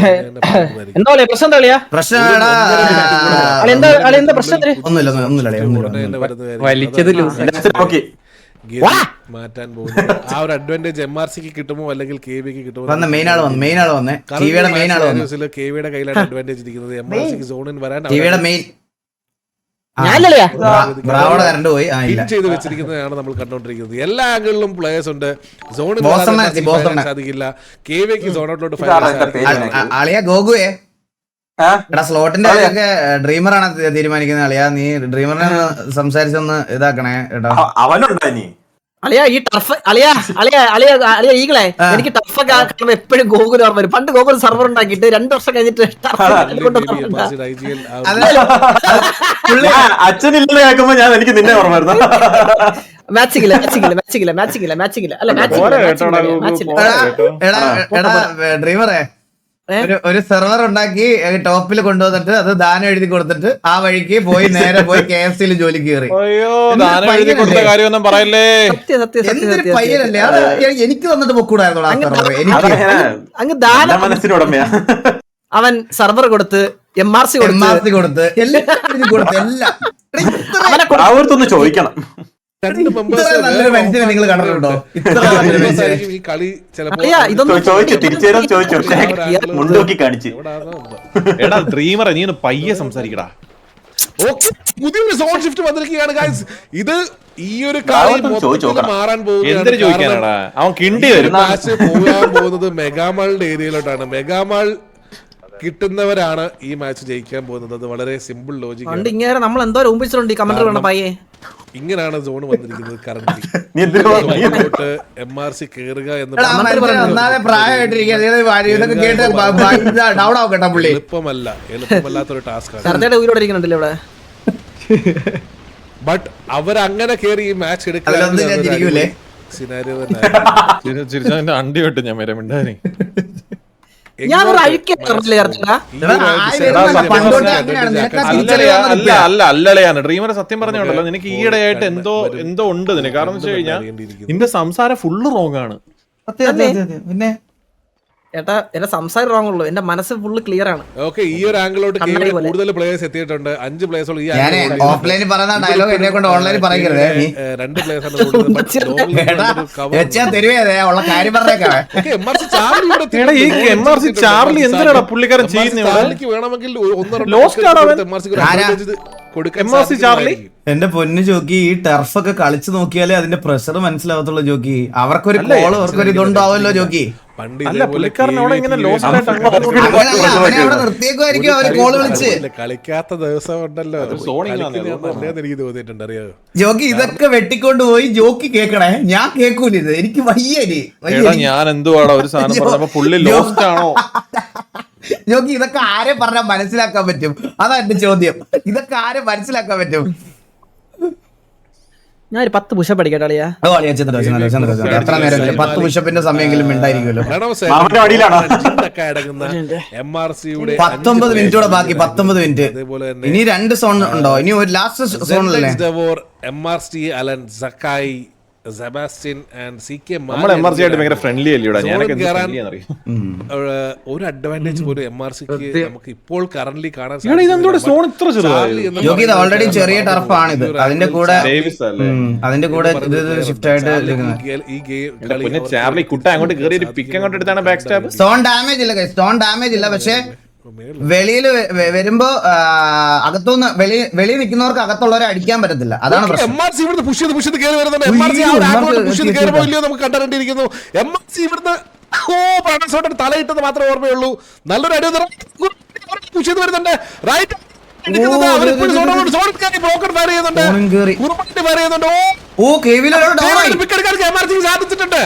മാറ്റാൻ പോകുന്നത്. ആ ഒരു അഡ്വാൻറ്റേജ് MRCക്ക് കിട്ടുമോ അല്ലെങ്കിൽ KVക്ക് കിട്ടുമോ? KVയുടെ കയ്യിലാണ് അഡ്വാൻറ്റേജ് ഇരിക്കുന്നത്. MRCക്ക് സോണിൽ വരാൻ ചെയ്ത് വെച്ചിരിക്കുന്നതാണ് നമ്മൾ കണ്ടോണ്ടിരിക്കുന്നത്. എല്ലാ ആംഗിളിലും പ്ലേയേഴ്സ് ഉണ്ട്. സോണിൽ സാധിക്കില്ല. KVക്ക് സോണോട്ടിലോട്ട് സ്ലോട്ടിന്റെ കാര്യമൊക്കെ ഡ്രീമറാണ് തീരുമാനിക്കുന്നത്. അളിയാ, നീ ഡ്രീമറിനെ സംസാരിച്ചൊന്ന് ഇതാക്കണേ കേട്ടോ. അളിയാ ഈ ടർഫ് ഈകളെ എനിക്ക് ടർഫൊക്കെ കാണുമ്പോ എപ്പോഴും ഗോകുൽ ഓർമ്മ വരും. പണ്ട് ഗോകുൽ സർവർ ഉണ്ടാക്കിയിട്ട് 2 വർഷം കഴിഞ്ഞിട്ട് അച്ഛനില്ലെന്ന് കേൾക്കുമ്പോ എനിക്ക് നിന്നെ ഓർമ്മ വരുന്നു. മാച്ചിങ് ഇല്ല അല്ല എടാ ഡ്രൈവറെ ഒരു സെർവർ ഉണ്ടാക്കി ടോപ്പിൽ കൊണ്ടുവന്നിട്ട് അത് ദാനം എഴുതി കൊടുത്തിട്ട് ആ വഴിക്ക് പോയി നേരെ പോയി KFC ജോലിക്ക് കയറി. അയ്യോ ദാനം എഴുതി കൊടുത്ത കാര്യമൊന്നും പറയല്ലേ. എന്തൊരു പയ്യനല്ലേ അത്. എനിക്ക് തന്നിട്ട് പൊക്കൂടായിരുന്നു ആ സെർവർ. അങ്ങ് ദാനം മനസ്സിനുടമയാ. അവൻ സെർവർ കൊടുത്ത് MRC കൊടുത്ത് എല്ലാം കൊടുത്ത് എല്ലാം. അവർക്കൊന്ന് ചോദിക്കണം. നല്ലൊരു മനുഷ്യനെ നിങ്ങൾ കണ്ടിട്ടുണ്ടോ? ഈ കളി ചിലപ്പോ ചോദിച്ചു തിരിച്ചു ചോദിച്ചു മുണ്ടോക്കി കാണിച്ച്. എടാ ഡ്രീമറെ നീ ഒന്ന് പയ്യെ സംസാരിക്കടാ. പുതിയൊരു സോൺ ഷിഫ്റ്റ് വന്നിരിക്കുകയാണ് ഗൈസ്. ഇത് ഈ ഒരു കളി മാറാൻ എന്തിനു ചോദിക്കാനാടാ? അവൻ കിണ്ടി വരും. മാച്ച് പോകാൻ പോകുന്നത് മെഗാമാളിന്റെ ഏരിയയിലോട്ടാണ്. മെഗാമാൾ കിട്ടുന്നവരാണ് ഈ മാച്ച് ജയിക്കാൻ പോകുന്നത്. അത് വളരെ സിമ്പിൾ ലോജിക്. ഇങ്ങനെ നമ്മൾ എന്തോ ഊമ്പിച്ചിട്ടുണ്ട് ഈ കമന്റർ വേണം പയ്യെ. ഇങ്ങനെയാണ് സോൺ വന്നിരിക്കുന്നത് കറന്റ്. MRC കേറുക എന്ന് എളുപ്പമല്ലാത്തൊരു ടാസ്ക്. ബട്ട് അവരങ്ങനെ കേറി ഈ മാച്ച് എടുക്കുക സിനാരിയോ തന്നെ. അണ്ടി വിട്ട് ഞാൻ വരെ മിണ്ടാനി. അല്ലയാണ് ഡ്രീമറെ സത്യം പറഞ്ഞോണ്ടല്ലോ. നിനക്ക് ഈയിടെയായിട്ട് എന്തോ ഉണ്ട് നിനക്ക്. കാരണം വെച്ച് കഴിഞ്ഞാൽ നിന്റെ സംസാരം ഫുള്ള് റോങ് ആണ്. പിന്നെ ഏട്ടാ എന്റെ സംസാരം റോങ് ഉള്ളൂ, എന്റെ മനസ്സ് ഫുള്ള് ക്ലിയർ ആണ്. ഓക്കെ, ഈ ഒരു ആംഗിളോട്ട് കൂടുതൽ പ്ലേയേഴ്സ് എത്തിയിട്ടുണ്ട്. 5 പ്ലേയേഴ്സ് ഓഫ്ലൈനിൽ പറയുന്ന ഡയലോഗ് എന്നെ കൊണ്ട് ഓൺലൈനിൽ പറയരുത്. 2 പ്ലേയേഴ്സ് ചാർലി എന്തിനാണ് പുള്ളിക്കാരൻ ചെയ്യുന്നത്? വേണമെങ്കിൽ എന്റെ പൊന്നു ജോക്കി, ഈ ടർഫൊക്കെ കളിച്ചു നോക്കിയാലേ അതിന്റെ പ്രഷർ മനസ്സിലാവത്തുള്ളൂ ജോക്കി. അവർക്കൊരു കോള് അവർക്കൊരു ഇതുണ്ടാവുമല്ലോ ജോക്കി. നിർത്തിയേക്കുമായിരിക്കും അവര് കോള് വിളിച്ച്. കളിക്കാത്ത ദിവസം ഉണ്ടല്ലോ എനിക്ക് തോന്നിയിട്ടുണ്ട്. അറിയാമോ ജോക്കി, ഇതൊക്കെ വെട്ടിക്കൊണ്ട് പോയി ജോക്കി കേക്കണേ. ഞാൻ കേക്കൂല ഇത്, എനിക്ക് വയ്യേ. ഞാൻ എന്തുവാടാ ഒരു സാധനം പുള്ളി ലോസ്റ്റ് ആണോ? ജോക്കി, ഇതൊക്കെ ആരെ പറഞ്ഞാൽ മനസ്സിലാക്കാൻ പറ്റും? അതാ എന്റെ ചോദ്യം. ഇതൊക്കെ ആരെ മനസ്സിലാക്കാൻ പറ്റും? ഞാൻ 10 പുഷപ്പ് അടിക്കട്ടെ അളിയാ. എത്ര നേരം 10 പുഷപ്പിന്റെ സമയമെങ്കിലും ഉണ്ടായിരിക്കുമല്ലോ. 19 മിനിറ്റ് കൂടെ ബാക്കി. 19 മിനിറ്റ്. ഇനി 2 സോൺ ഉണ്ടോ? ഇനി ഒരു ലാസ്റ്റ് സോണല്ലേ? MRC അലൻ സക്കായി സെബാസ്റ്റ്യൻ ആൻഡ് CK നമ്മൾ MRC ആയിട്ട് ഭയങ്കര ഫ്രണ്ട്ലി അല്ലയോടാ. ഞാനൊക്കെ ഒരു അഡ്വാൻറ്റേജ് പോലും MRCക്ക് നമുക്ക് ഇപ്പോൾ കറന്റ്ലി കാണാൻ സാധിക്കും. ഓൾറെഡി ചെറിയ ടർഫാണ് ഇത്. അതിന്റെ കൂടെ ഷിഫ്റ്റ് ആയിട്ട് ചാർലി കുട്ട അങ്ങോട്ട് കയറി ഒരു പിക്ക് അങ്ങോട്ട് എടുത്താണ് ബാക്ക് സ്റ്റാബ്. സ്റ്റോൺ ഡാമേജ് ഇല്ല, സ്റ്റോൺ ഡാമേജ് ഇല്ല. പക്ഷെ വെളിയിൽ വരുമ്പോ അകത്തുനിന്ന് വെളിയിൽ നിൽക്കുന്നവർക്ക് അകത്തുള്ളവരെ അടിക്കാൻ പറ്റത്തില്ല. അതാണ് പ്രശ്നം. തലയിട്ടത് മാത്രമേ ഓർമ്മയുള്ളൂ. നല്ലൊരു അടി വരുന്നുണ്ട്. റൈറ്റ് സാധിച്ചിട്ടുണ്ട്.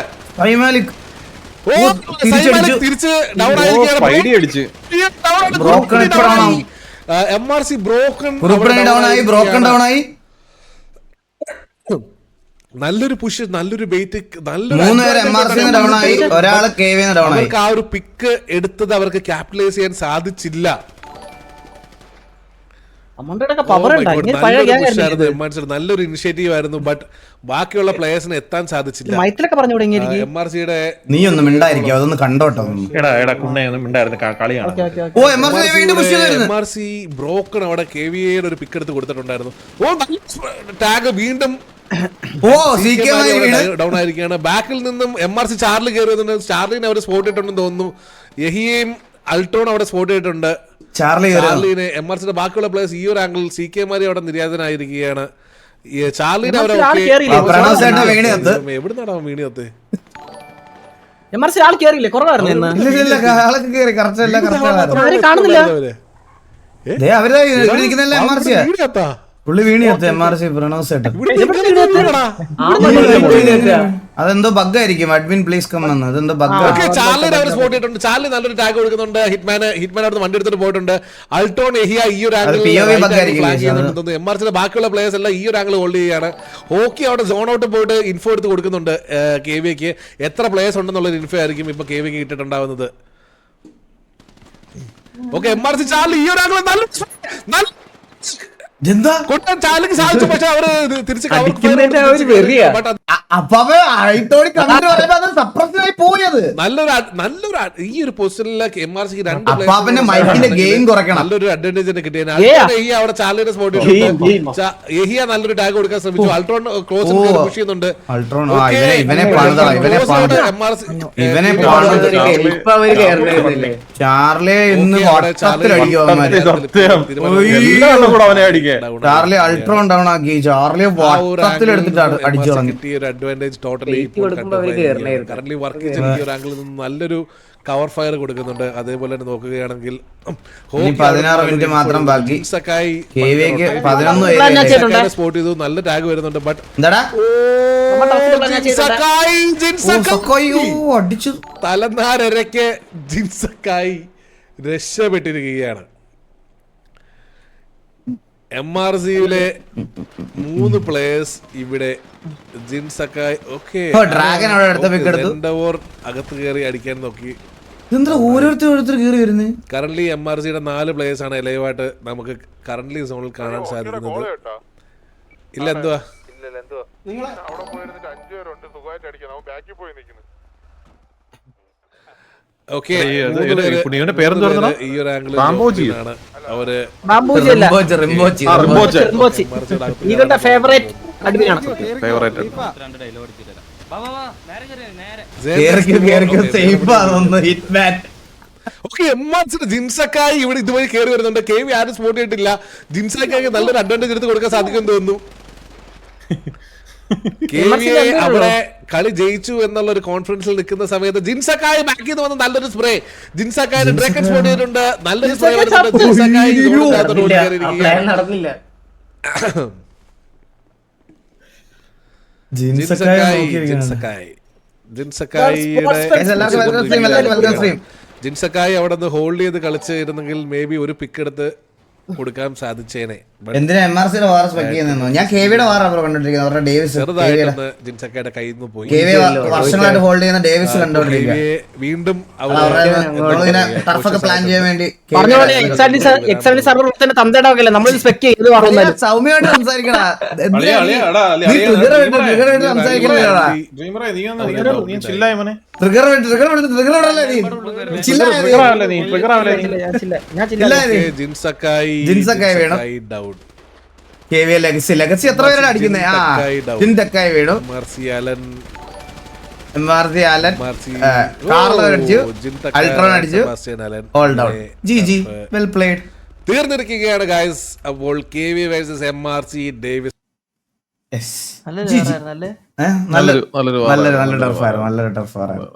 MRC ബ്രോക്കൺ ഡൗൺ ആയി. നല്ലൊരു പുഷ്, നല്ലൊരു ബെയിറ്റ്, അവർക്ക് ആ ഒരു പിക്ക് എടുത്തത് അവർക്ക് ക്യാപിറ്റലൈസ് ചെയ്യാൻ സാധിച്ചില്ല. നല്ലൊരു ഇനിഷ്യേറ്റീവ് ആയിരുന്നു. ബട്ട് ബാക്കിയുള്ള പ്ലേയേഴ്സിന് എത്താൻ സാധിച്ചില്ല. MRCയുടെ നീ ഒന്നും മിണ്ടായിരിക്കും, അതൊന്ന് കണ്ടോട്ടോ. MRC ബ്രോക്കൺ അവിടെ KVAയുടെ ഒരു പിക്ക് എടുത്ത് കൊടുത്തിട്ടുണ്ടായിരുന്നു. ടാഗ് വീണ്ടും ഡൗൺ ആയിരിക്കുകയാണ്. ബാക്കിൽ നിന്നും MRC ചാർലി കയറി വരുന്നുണ്ട്. ചാർലിനെ അവർ സ്പോട്ട് ചെയ്തിട്ടുണ്ടെന്ന് തോന്നുന്നു. യഹിയും അൾട്ടോൺ അവിടെ സ്പോട്ട് ചെയ്തിട്ടുണ്ട്. ചാർലിനെ MRCയുടെ ബാക്കിയുള്ള പ്ലേയേഴ്സ് ഈ ഒരു ആംഗിൾ CK മാരി അവിടെ നിര്യാതനായിരിക്കുകയാണ്. ചാർലിനെ അവരെ എവിടുന്നാണ് വീണിയത്ത്? MRC ആൾ കേറിയില്ലേ? കുറവായിരുന്നു. പുള്ളി വീണിയത്ത് MRC പ്രണവ് സേട്ടൻ. അതെന്തോ ബഗ് ആയിരിക്കും. അഡ്മിൻ പ്ലീസ് കം എന്ന്. അതെന്തോ ബഗ്. ചാർലിയുടെ അവർ സ്പോട്ട് ചെയ്തിട്ടുണ്ട്. ചാർലി നല്ലൊരു ടാഗ് കൊടുക്കുന്നുണ്ട്. ഹിറ്റ്മാൻ അവിടെ വണ്ടി എടുത്തിട്ട് പോയിട്ടുണ്ട്. അൾട്ടോൺ എഹിയ ഈ ഒരു ആംഗിൾ MRCയുടെ ബാക്കിയുള്ള പ്ലേയേഴ്സ് എല്ലാം ഈ ഒരു ആംഗിൾ ഹോൾഡ് ചെയ്യുകയാണ്. ഹോക്കി അവിടെ സോൺ ഔട്ട് പോയിട്ട് ഇൻഫോ എടുത്ത് കൊടുക്കുന്നുണ്ട് KVക്ക്. എത്ര പ്ലേയേഴ്സ് ഉണ്ടെന്നുള്ളൊരു ഇൻഫോ ആയിരിക്കും ഇപ്പൊ KVക്ക് കിട്ടിയിട്ടുണ്ടാവുന്നത്. ഓക്കെ MRC ചാർലി ഈ ഒരു ആംഗിൾ നല്ല കൊട്ടാൻ ചാർലിക്ക് സാധിച്ചു. പക്ഷെ അവര് തിരിച്ച് നല്ലൊരു ഈ ഒരു പൊസിഷനിലേക്ക് MRCക്ക് നല്ലൊരു അഡ്വാൻറ്റേജ് കിട്ടിയ അവിടെ ചാർലിയുടെ സ്പോട്ട് എഹിയ നല്ലൊരു ടാഗ് കൊടുക്കാൻ ശ്രമിച്ചു. അൾട്രോൺ ക്ലോസ് പുഷ് ചെയ്യുന്നുണ്ട്. ചാർലി അൾട്രോൺ ഡൗൺ ആക്കി. ചാർലി വട്ടത്തിലെടുത്തിട്ടാണ് അടിച്ചു കളഞ്ഞു. കറന്റ് വർക്ക് ചെയ്യുന്ന ആംഗിളിൽ നിന്ന് നല്ലൊരു കവർ ഫയർ കൊടുക്കുന്നുണ്ട്. അതേപോലെ തന്നെ നോക്കുകയാണെങ്കിൽ 16 മിനിറ്റ് മാത്രം ബാക്കി. സ്പോട്ട് ചെയ്തു. നല്ല ടാഗ് വരുന്നുണ്ട്. ബട്ട് തലനാരരയ്ക്ക് ജിൻസക്കായി രക്ഷപ്പെട്ടിരിക്കുകയാണ്. MRCയിലെ 3 പ്ലേയേഴ്സ് ഇവിടെ ജിൻസക്കായ് അകത്ത് കയറി അടിക്കാൻ നോക്കി. ഓരോരുത്തർ കയറി വരുന്നത്. കറന്റ്ലി MRCയുടെ 4 പ്ലേയേഴ്സ് ആണ് ലൈവായിട്ട് നമുക്ക് കറന്റ്ലി സോണിൽ കാണാൻ സാധിക്കുന്നത്. ഇല്ല എന്തുവാ ഓക്കെ ഈ ഒരു ആംഗിൾ അവര് ജിൻസക്കായി ഇവിടെ ഇതുവഴി കയറി വരുന്നുണ്ട്. KV ആരും സ്പോട്ട് ചെയ്തിട്ടില്ല. ജിൻസക്കായി നല്ലൊരു അഡ്വാൻറ്റേജ് എടുത്ത് കൊടുക്കാൻ സാധിക്കുമെന്ന് തോന്നുന്നു. അവിടെ കളി ജയിച്ചു എന്നുള്ള ഒരു കോൺഫിഡൻസിൽ നിൽക്കുന്ന സമയത്ത് ജിൻസക്കായി ബാക്കിൽ നിന്ന് വന്ന നല്ലൊരു സ്പ്രേ. ജിൻസക്കായി ഡ്രാഗൺ സ്പോട്ട് ചെയ്തിട്ടുണ്ട്. നല്ലൊരു സ്പ്രേ വരുന്നുണ്ട്. ജിൻസക്കായി അവിടെ നിന്ന് ഹോൾഡ് ചെയ്ത് കളിച്ചിരുന്നെങ്കിൽ മേ ബി ഒരു പിക്ക് എടുത്ത് കൊടുക്കാൻ സാധിച്ചേനെ. എന്തിനാ MRCയുടെ വാർ സ്പെക്ട് ചെയ്യുന്നു? ഞാൻ KVയുടെ വാർ അവർ കണ്ടോണ്ടിരിക്കുന്നത്. അവരുടെ ഡേവിസ് ജിൻസക്കയുടെ കയ്യിൽ നിന്ന് പോയി. വർഷങ്ങളായിട്ട് ഹോൾഡ് ചെയ്യുന്ന ഡേവിസ് കണ്ടോണ്ടിരിക്കുക. വീണ്ടും ടർഫൊക്കെ പ്ലാൻ ചെയ്യാൻ വേണ്ടി സൗമ്യമായിട്ട് സംസാരിക്കണ. ജിൻസക്കായി വേണം. ലെഗസി എത്ര പേരാണ് അടിക്കുന്നത്? ജിൻസക്കായി വേണം. MRC ആലൻ കാർലോ അടിച്ചു. അൾട്രോൺ അടിച്ചു. All down. GG well played. തീർന്നിരിക്കുകയാണ് ഗൈസ്. അപ്പോൾ KV വേഴ്സസ് MRC ഡേവിസ്. നല്ലൊരു ടർഫായിരുന്നു.